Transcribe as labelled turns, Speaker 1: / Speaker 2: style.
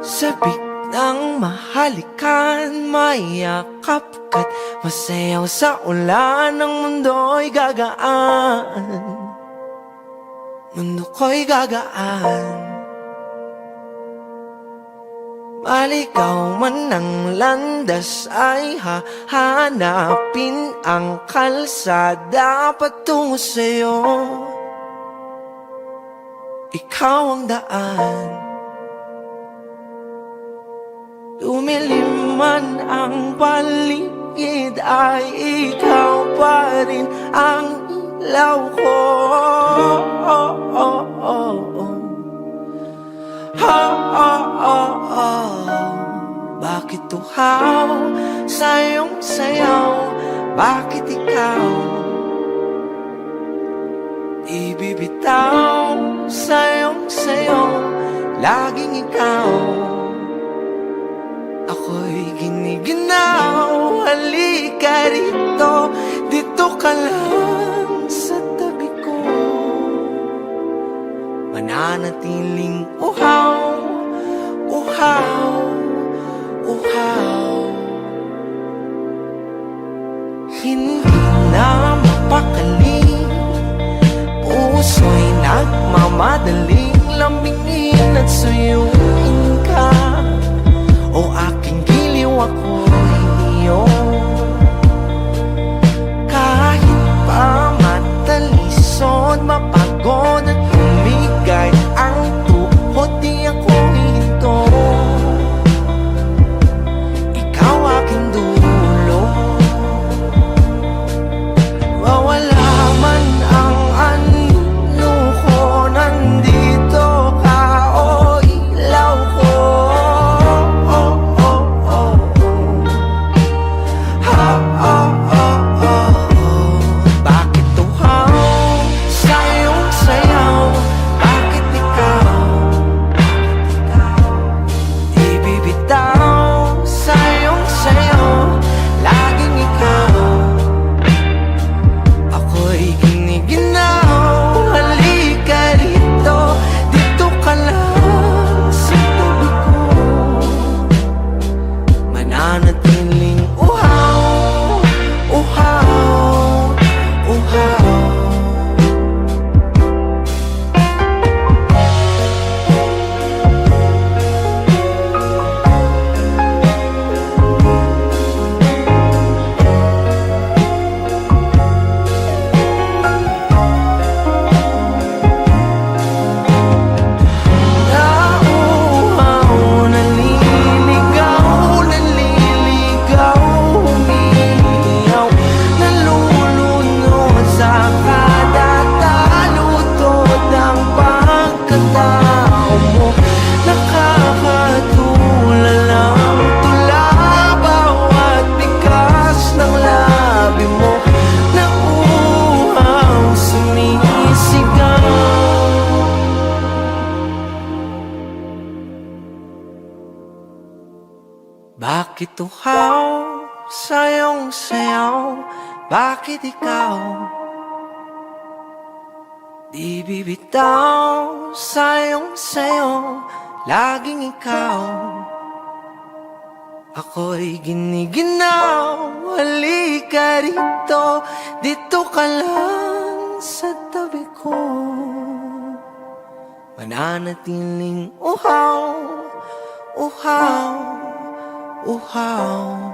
Speaker 1: Sabik ng mahalikan, mayakap ka't masayaw sa ulan. Ang mundo'y gagaan, mundo ko'y gagaan. Maligaw man ang landas ay hahanapin ang kalsada patungo sa'yo. Ikaw ang daan. Lumilim man ang paligid ay ikaw pa rin ang ilaw ko. Bakit tuhaw sa iyong sayaw? Bakit ikaw di bibitaw sa iyong sayaw? Laging ikaw, ako'y giniginaw. Halika rito, dito ka lang sa tabi ko. Mananatiling uhaw, uhaw, uhaw. Hindi na mapakali, puso'y nagmamadaling lambingin at suyuin ka. O aking giliw, ako'y iyo. Kahit pa matalisod, mapagod at umigay ang tuhod, di ako hinto. Ikaw aking dulo. Wawala man ang anyo ko, nandito ka, o ilaw ko. Bakit tuhaw sa iyong sayaw? Bakit ikaw di bibitaw sa iyong sayaw? Laging ikaw, ako'y giniginaw. Halika rito, dito ka lang sa tabi ko. Mananatiling uhaw, uhaw, uhaw. Nauuhaw, naliligaw, naliligaw, umiiyaw, nalulunod sa kada talutod ng pagkatao mo. Nakakatulala ang tula, bawat bigas ng labi mo. Nauuhaw, sumisigaw. Bakit tuhaw sa iyong sayaw? Bakit ikaw di bibitaw sa iyong sayaw? Laging ikaw, ako'y giniginaw. Halika rito, dito ka lang sa tabi ko. Mananatiling uhaw, uhaw, uhaw.